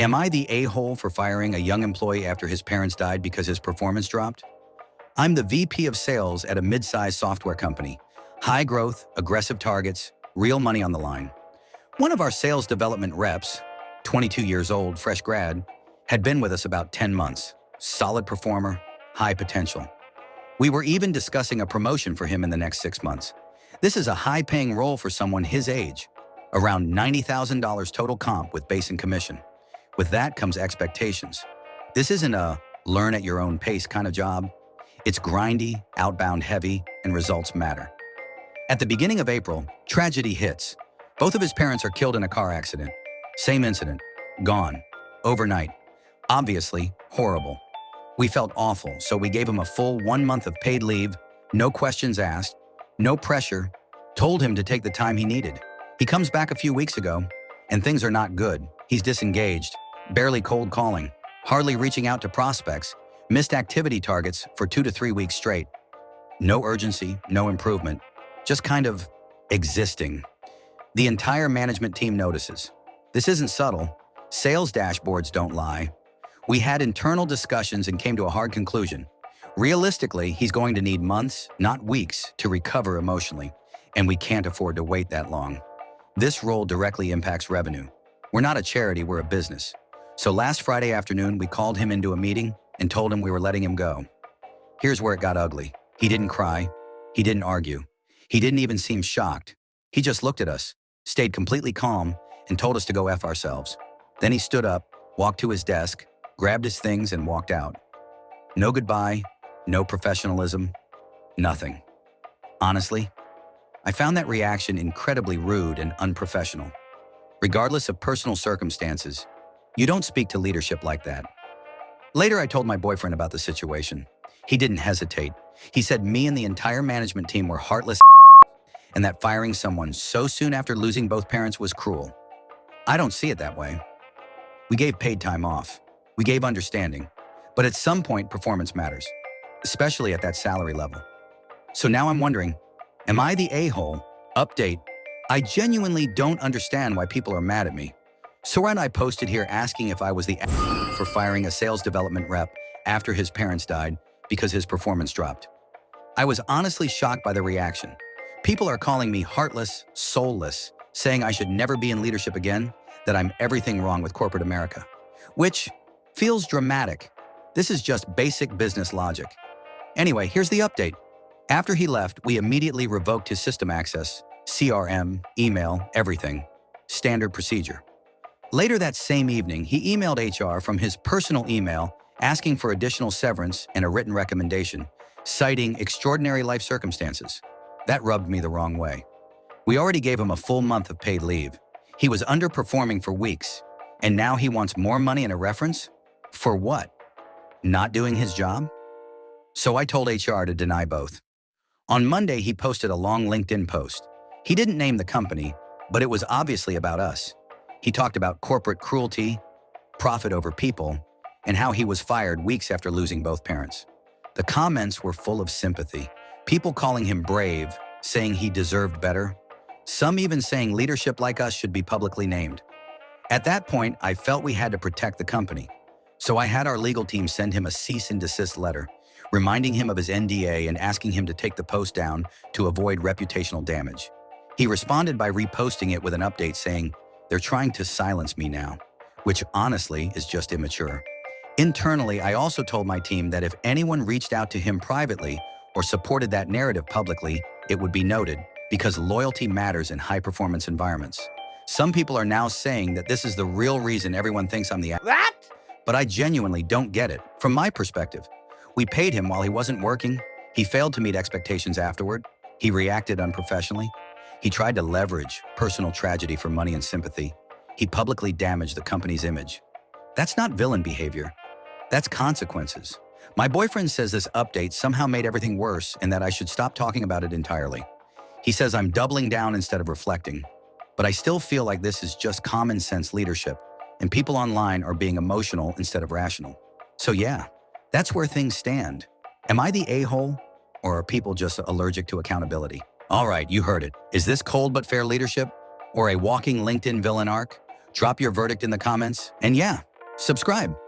Am I the a-hole for firing a young employee after his parents died because his performance dropped? I'm the VP of sales at a mid-sized software company. High growth, aggressive targets, real money on the line. One of our sales development reps, 22 years old, fresh grad, had been with us about 10 months. Solid performer, high potential. We were even discussing a promotion for him in the next 6 months. This is a high-paying role for someone his age, around $90,000 total comp with base and commission. With that comes expectations. This isn't a learn at your own pace kind of job. It's grindy, outbound heavy, and results matter. At the beginning of April, tragedy hits. Both of his parents are killed in a car accident. Same incident. Gone. Overnight. Obviously, horrible. We felt awful, so we gave him a full 1 month of paid leave, no questions asked, no pressure, told him to take the time he needed. He comes back a few weeks ago, and things are not good. He's disengaged, barely cold calling, hardly reaching out to prospects, missed activity targets for 2 to 3 weeks straight. No urgency, no improvement, just kind of existing. The entire management team notices. This isn't subtle. Sales dashboards don't lie. We had internal discussions and came to a hard conclusion. Realistically, he's going to need months, not weeks, to recover emotionally, and we can't afford to wait that long. This role directly impacts revenue. We're not a charity, we're a business. So last Friday afternoon, we called him into a meeting and told him we were letting him go. Here's where it got ugly. He didn't cry. He didn't argue. He didn't even seem shocked. He just looked at us, stayed completely calm, and told us to go F ourselves. Then he stood up, walked to his desk, grabbed his things, and walked out. No goodbye, no professionalism, nothing. Honestly, I found that reaction incredibly rude and unprofessional. Regardless of personal circumstances, you don't speak to leadership like that. Later, I told my boyfriend about the situation. He didn't hesitate. He said me and the entire management team were heartless and that firing someone so soon after losing both parents was cruel. I don't see it that way. We gave paid time off. We gave understanding. But at some point, performance matters, especially at that salary level. So now I'm wondering, am I the a-hole? Update. I genuinely don't understand why people are mad at me. Soren I posted here asking if I was the a-hole for firing a sales development rep after his parents died because his performance dropped. I was honestly shocked by the reaction. People are calling me heartless, soulless, saying I should never be in leadership again, that I'm everything wrong with corporate America. Which feels dramatic. This is just basic business logic. Anyway, here's the update. After he left, we immediately revoked his system access, CRM, email, everything. Standard procedure. Later that same evening, he emailed HR from his personal email asking for additional severance and a written recommendation, citing extraordinary life circumstances. That rubbed me the wrong way. We already gave him a full month of paid leave. He was underperforming for weeks, and now he wants more money and a reference? For what? Not doing his job? So I told HR to deny both. On Monday, he posted a long LinkedIn post. He didn't name the company, but it was obviously about us. He talked about corporate cruelty, profit over people, and how he was fired weeks after losing both parents. The comments were full of sympathy. People calling him brave, saying he deserved better. Some even saying leadership like us should be publicly named. At that point, I felt we had to protect the company. So I had our legal team send him a cease and desist letter, reminding him of his NDA and asking him to take the post down to avoid reputational damage. He responded by reposting it with an update saying, "They're trying to silence me now," which honestly is just immature. Internally, I also told my team that if anyone reached out to him privately or supported that narrative publicly, it would be noted, because loyalty matters in high-performance environments. Some people are now saying that this is the real reason everyone thinks I'm the What? But I genuinely don't get it. From my perspective, we paid him while he wasn't working. He failed to meet expectations afterward. He reacted unprofessionally. He tried to leverage personal tragedy for money and sympathy. He publicly damaged the company's image. That's not villain behavior. That's consequences. My boyfriend says this update somehow made everything worse and that I should stop talking about it entirely. He says I'm doubling down instead of reflecting. But I still feel like this is just common sense leadership, and people online are being emotional instead of rational. So yeah, that's where things stand. Am I the a-hole, or are people just allergic to accountability? All right, you heard it. Is this cold but fair leadership, or a walking LinkedIn villain arc? Drop your verdict in the comments. And yeah, Subscribe.